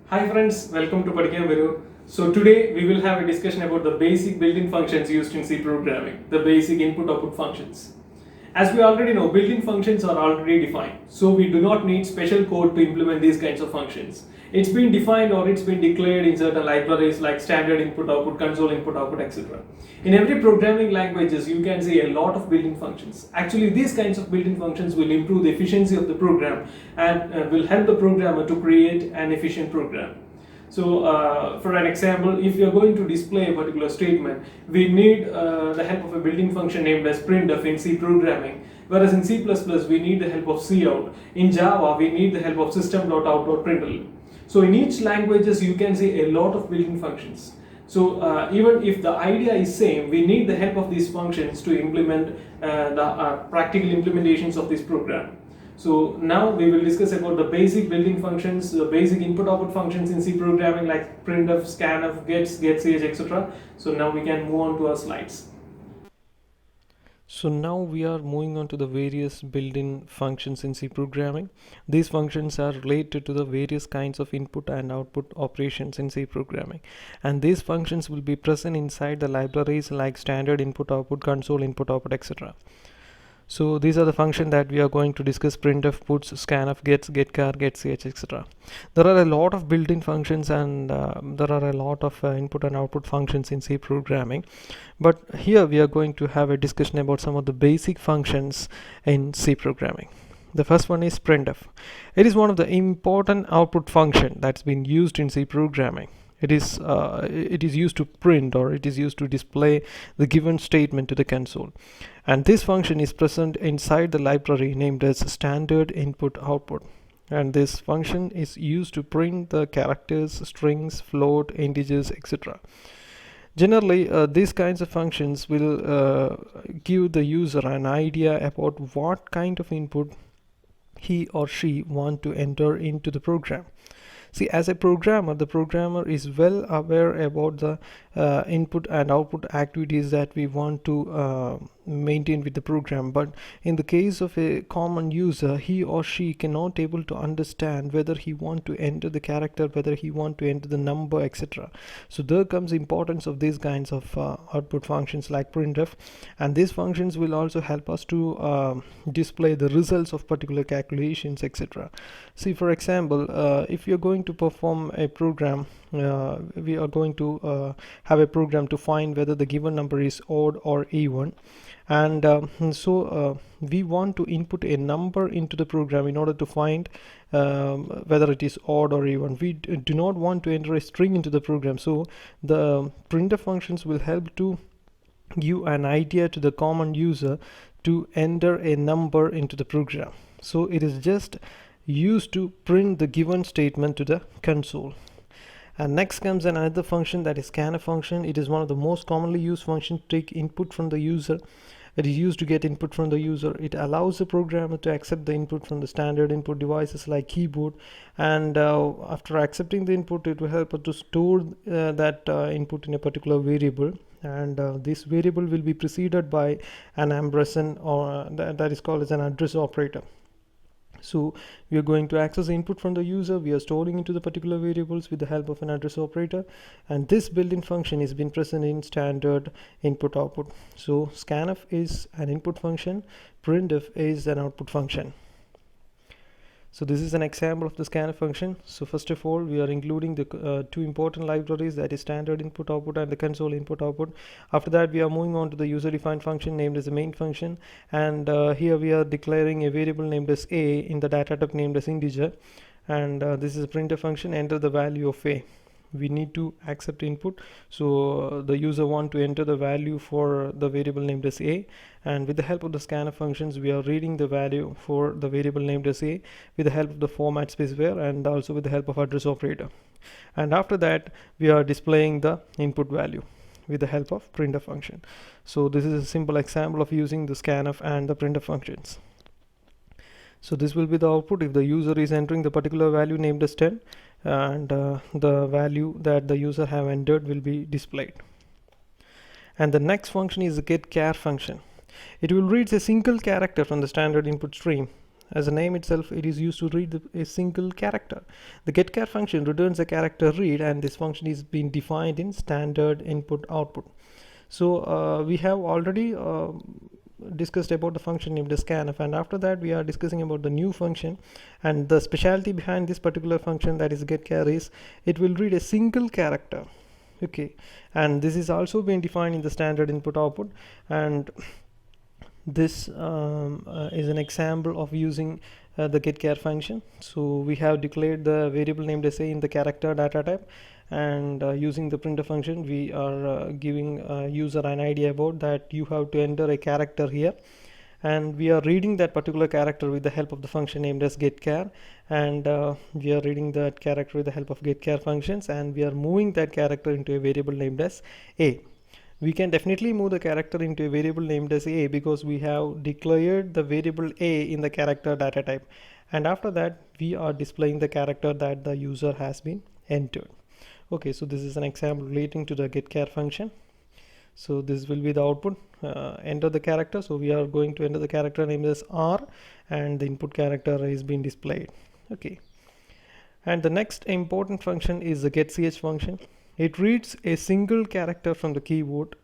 Hi friends, welcome to Padikkan Varuo. So today we will have a discussion about the basic built-in functions used in C programming, the basic input-output functions. As we already know, built-in functions are already defined, so we do not need special code to implement these kinds of functions. It's been defined or it's been declared in certain libraries like standard input-output, console input-output, etc. In every programming languages, you can see a lot of built-in functions. Actually, these kinds of built-in functions will improve the efficiency of the program and will help the programmer to create an efficient program. So, for an example, if you are going to display a particular statement, we need the help of a built-in function named as printf in C programming. Whereas in C++, we need the help of cout. In Java, we need the help of system.out.println. So, in each languages, you can see a lot of built-in functions. So, even if the idea is same, we need the help of these functions to implement the practical implementations of this program. So now we will discuss about the basic built-in functions, the basic input-output functions in C programming like printf, scanf, gets, getch, etc. So now we can move on to our slides. So now we are moving on to the various built-in functions in C programming. These functions are related to the various kinds of input and output operations in C programming. And these functions will be present inside the libraries like standard input output, console input output, etc. So these are the functions that we are going to discuss: printf, puts, scanf, gets, getchar, getch, etc. There are a lot of built-in functions and there are a lot of input and output functions in C programming. But here we are going to have a discussion about some of the basic functions in C programming. The first one is printf. It is one of the important output function that's been used in C programming. It is used to print, or it is used to display the given statement to the console, and this function is present inside the library named as standard input output, and this function is used to print the characters, strings, float, integers, etc. Generally, these kinds of functions will give the user an idea about what kind of input he or she want to enter into the program. See, as a programmer, the programmer is well aware about the input and output activities that we want to maintain with the program. But in the case of a common user, he or she cannot able to understand whether he want to enter the character, whether he want to enter the number, etc. So there comes importance of these kinds of output functions like printf, and these functions will also help us to display the results of particular calculations, etc. See, for example, if you're going to perform a program, we are going to have a program to find whether the given number is odd or even, and we want to input a number into the program in order to find whether it is odd or even. We do not want to enter a string into the program, so the printf functions will help to give an idea to the common user to enter a number into the program. So it is just used to print the given statement to the console. And next comes another function, that is scanf function. It is one of the most commonly used functions to take input from the user. It is used to get input from the user. It allows the programmer to accept the input from the standard input devices like keyboard, and after accepting the input, it will help us to store that input in a particular variable, and this variable will be preceded by an ampersand, or that is called as an address operator. So we are going to access the input from the user. We are storing into the particular variables with the help of an address operator, and this built-in function is been present in standard input output. So scanf is an input function, printf is an output function. So this is an example of the scanf function. So first of all, we are including the two important libraries, that is standard input output and the console input output. After that, we are moving on to the user defined function named as the main function, and here we are declaring a variable named as a in the data type named as integer, and this is a printf function. Enter the value of a. We need to accept input, so the user want to enter the value for the variable named as a, and with the help of the scanf functions, we are reading the value for the variable named as a with the help of the format specifier and also with the help of address operator. And after that, we are displaying the input value with the help of printf function. So this is a simple example of using the scanf and the printf functions. So this will be the output if the user is entering the particular value named as 10, and the value that the user have entered will be displayed. And the next function is the getchar function. It will read a single character from the standard input stream as a name itself, it is used to read a single character. The getchar function returns a character read, and this function is being defined in standard input output. So we have already discussed about the function named as scanf, and after that we are discussing about the new function. And the specialty behind this particular function, that is getchar, is it will read a single character. Okay, and this is also being defined in the standard input output, and this is an example of using the getchar function. So we have declared the variable named as a in the character data type, and using the printf function we are giving user an idea about that you have to enter a character here, and we are reading that particular character with the help of the function named as getchar, and we are reading that character with the help of getchar functions, and we are moving that character into a variable named as a. We can definitely move the character into a variable named as a because we have declared the variable a in the character data type, and after that we are displaying the character that the user has been entered. Okay, so this is an example relating to the getchar function. So this will be the output, enter the character. So we are going to enter the character named as R, and the input character is being displayed. Okay, and the next important function is the getch function. It reads a single character from the keyboard.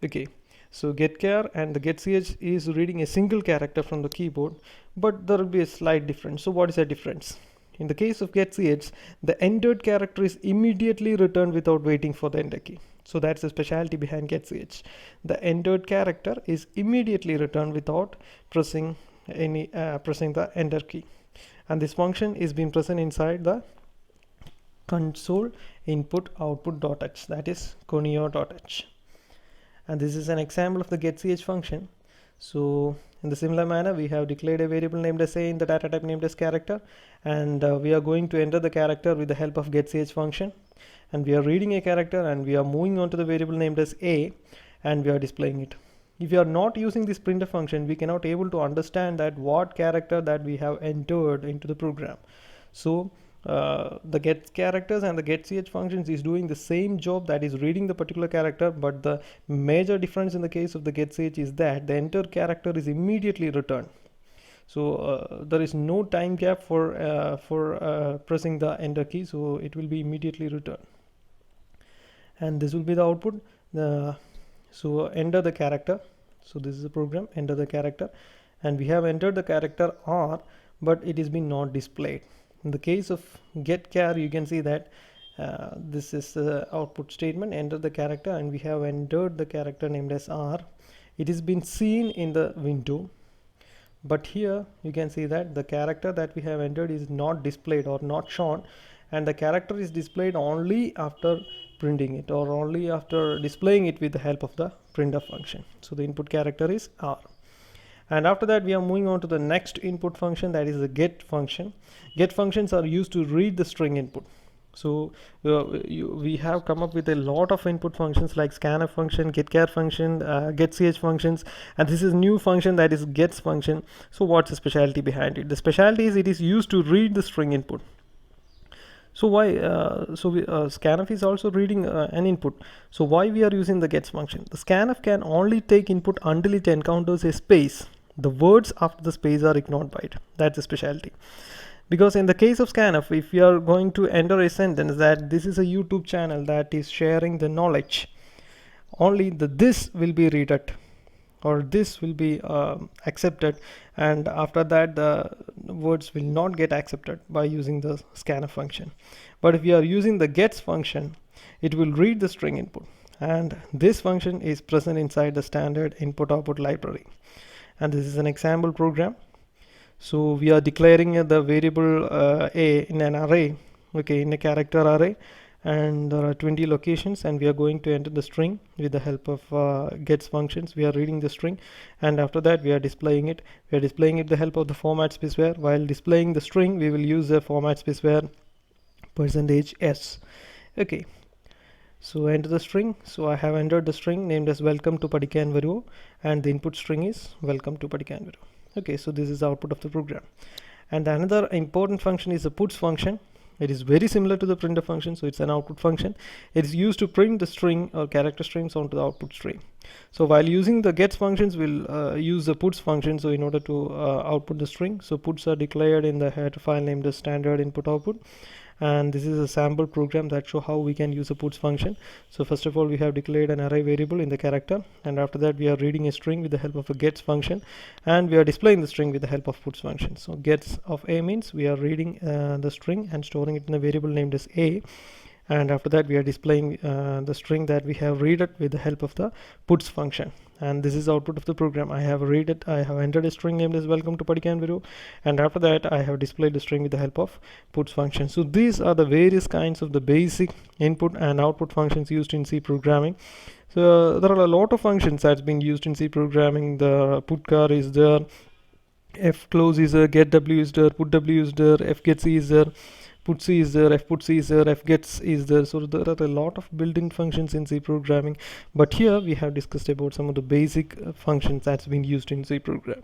Okay, so getchar and the getch is reading a single character from the keyboard, but there will be a slight difference. So what is the difference? In the case of getch, the entered character is immediately returned without waiting for the enter key. So that's the specialty behind getch. The entered character is immediately returned without pressing the enter key, and this function is being present inside the console input output.h, that is conio.h. And this is an example of the getch function. So in the similar manner, we have declared a variable named as a in the data type named as character, and we are going to enter the character with the help of getch function, and we are reading a character and we are moving on to the variable named as a, and we are displaying it. If you are not using this printf function, we cannot able to understand that what character that we have entered into the program. So the get characters and the getch functions is doing the same job, that is reading the particular character, but the major difference in the case of the getch is that the entered character is immediately returned. So there is no time gap for pressing the enter key, so it will be immediately returned, and this will be the output. So enter the character. So this is the program, enter the character, and we have entered the character R, but it is been not displayed. In the case of getchar, you can see that this is the output statement, enter the character, and we have entered the character named as R. It is been seen in the window, but here you can see that the character that we have entered is not displayed or not shown, and the character is displayed only after printing it or only after displaying it with the help of the printf function. So the input character is R. And after that we are moving on to the next input function, that is the get function. Get functions are used to read the string input. So we have come up with a lot of input functions like scanf function, getchar function, getch functions, and this is new function, that is gets function. So what's the specialty behind it? The specialty is it is used to read the string input. So why scanf is also reading an input. So why we are using the gets function? The scanf can only take input until it encounters a space. The words after the space are ignored by it. That's the specialty. Because in the case of scanf, if you are going to enter a sentence that this is a YouTube channel that is sharing the knowledge, only this will be read at, or this will be accepted, and after that the words will not get accepted by using the scanf function. But if you are using the gets function, it will read the string input, and this function is present inside the standard input output library. And this is an example program. So we are declaring the variable a in an array, okay, in a character array, and there are 20 locations, and we are going to enter the string with the help of gets functions. We are reading the string, and after that we are displaying it. We are displaying it with the help of the format specifier. While displaying the string, we will use the format specifier %s. Okay, so enter the string. So I have entered the string named as welcome to Padikkan Varuo, and the input string is welcome to Padikkan Varuo. Okay, so this is the output of the program. And another important function is the puts function. It is very similar to the printf function, so it's an output function. It is used to print the string or character strings onto the output stream. So while using the gets functions, we'll use the puts function. So in order to output the string, so puts are declared in the header file named as standard input output. And this is a sample program that show how we can use a puts function. So first of all, we have declared an array variable in the character, and after that we are reading a string with the help of a gets function, and we are displaying the string with the help of puts function. So gets of a means we are reading the string and storing it in a variable named as a, and after that we are displaying the string that we have read it with the help of the puts function. And this is output of the program. I have read it, I have entered a string named as welcome to Padikkan Varuo, and after that I have displayed the string with the help of puts function. So these are the various kinds of the basic input and output functions used in C programming. So there are a lot of functions that's been used in C programming. The putchar is there, fclose is there, getw is there, putw is there, fgetc is there, putc is there, fputc is there, fgets is there. So there are a lot of built-in functions in C programming, but here we have discussed about some of the basic functions that's been used in C program.